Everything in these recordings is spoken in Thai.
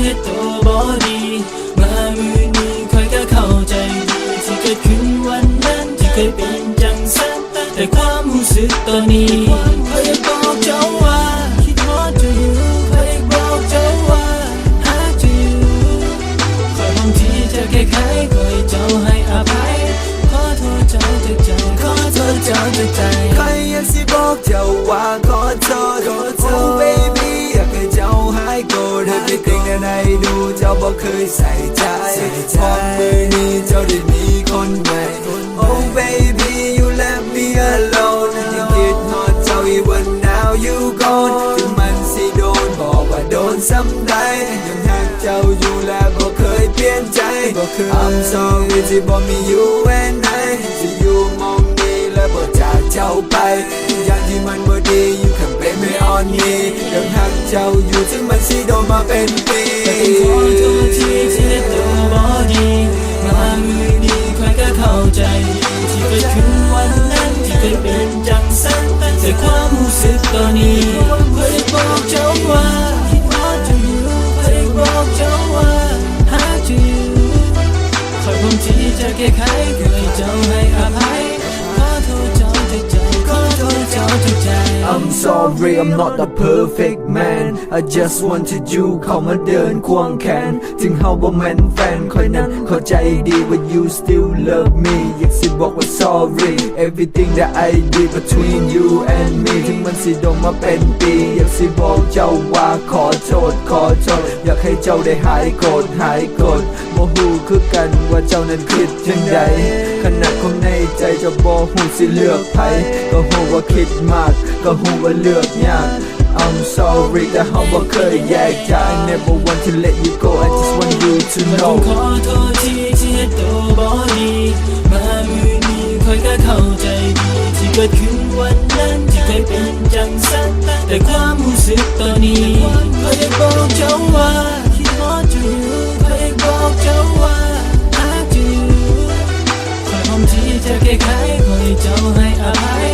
เฮ็ดตัวบ่ดีมามือนี้ค่อยก็เข้าใจดีที่เกิดขึ้นวันนั้นที่เคยเป็นจังซันแต่ความรู้สึกตอนนี้ค่อยอยากบอกเจ้าว่าคิดฮอดเจ้าอยู่ค่อยอยากบอกเจ้าว่าหาเจ้าอยู่ค่อยบางทีจะแก้ไขค่อยเจ้าให้อภัยขอโทษเจ้าจากใจขอโทษเจ้าจากใจใครอยากสิบอกเจ้าว่าขอโทษ Oh baby อยากให้เจ้าหายโกรธ Everything that I do เจ้าบ่เคยใส่ใจพอมือนี้เจ้าได้มีคนใหม่ Oh baby you left me alone ยังคิดฮอดเจ้าอีกวัน now you gone ถึงมันสิโดนบอกว่าโดนซ้ำใดยังหักเจ้าอยู่และบ่เคยเปลี่ยนใจ I'm sorry ที่บ่มี you and I ที่อยู่มองนี้และบ่จากเจ้าไปทุกอย่างที่มันบ่ดี you can blame me on me ยังหักเจ้าอยู่ถึงมันสิโดนมาเป็นปีขอโทษที่เฮ็ดตัวบ่ดีมามือนี้ค่อยก็เข้าใจดีที่เกิดขึ้นวันนั้นที่เคยเป็นจังซันแต่ความรู้สึกตอนนี้ค่อยบอกเจ้าว่าคิดฮอดเจ้าอยู่ค่อยบอกเจ้าว่าหาเจ้าอยู่ค่อยพร้อมที่จะแก้ไขค่อยเจ้าให้อภัยขอโทษเจ้าจากใจขอโทษเจ้าจากใจ I'm sorry I'm not the perfect man I just wanted you เข้ามาเดินควงแขนถึงเฮาบ่แม่นแฟนค่อยนั้นเข้าใจดี but you still love me อยากสิบอกว่า sorry everything that I did between you and me ถึงมันสิโดนมาเป็นปีอยากสิบอกเจ้าว่าขอโทษอยากให้เจ้าได้หายโกรธบ่ฮู้คือกันว่าเจ้านั้นคิดจังใดขนาดของในใจเจ้าบ่ฮู้สิเลือกไผก็ฮู้ว่าคิดมากก็ฮู้ว่าเลือกยาก I'm sorry แต่เฮาบ่เคยแยกจาก I never want to let you go I just want you to know ขอโทษที่เฮ็ดตัวบ่ดีมามือนี้ค่อยก็เข้าใจดีที่เกิดขึ้นวันนั้นที่เคยเป็นจังซันแต่ความรู้สึกตอนนี้ค่อยอยากบอกเจ้าว่าคิดฮอดเจ้าอยู่ค่อยอยากบอกเจ้าว่าหาเจ้าอยู่ค่อยพร้อมที่จะแก้ไขค่อยเจ้าให้อภัย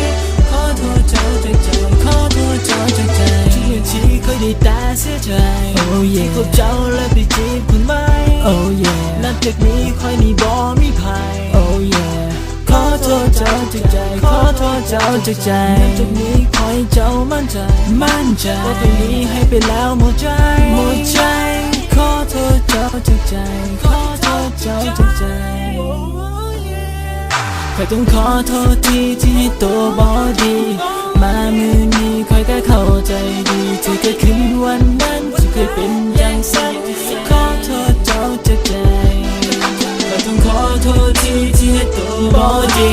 ขอโทษเจ้าจากใจขอโทษเจ้าจากใจที่เคยได้แต่เสียใจ Oh yeah ที่พบเจ้าและไปจีบคนใหม่ Oh yeah นับจากนี้ค่อยนี้บ่มีภัย Oh yeah ขอโทษเจ้าจากใจขอโทษเจ้าจากใจนับจากนี้ขอให้เจ้ามั่นใจว่าตรงนี้ให้ไปแล้วหมดใจขอโทษเจ้าจากใจขอโทษเจ้าจากใจค่อยต้องขอโทษที่ให้ตัวบ่ดีมามือนี้ค่อยก็เข้าใจดีที่เกิดขึ้นวันนั้นที่เคยเป็นอย่างซันขอโทษเจ้าจากใจค่อยต้องขอโทษที่ให้ตัวบ่ดี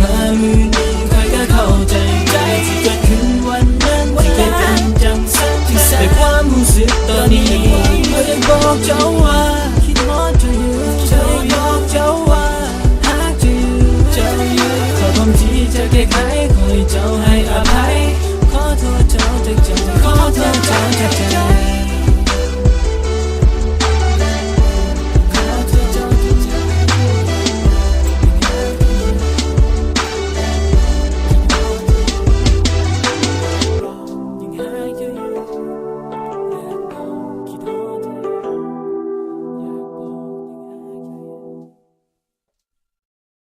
มามือนี้ค่อยก็เข้าใจดีที่เกิดขึ้นวันนั้นที่เคยเป็นจังซันแต่ความรู้สึกตอนนี้ค่อยอยากบอกเจ้า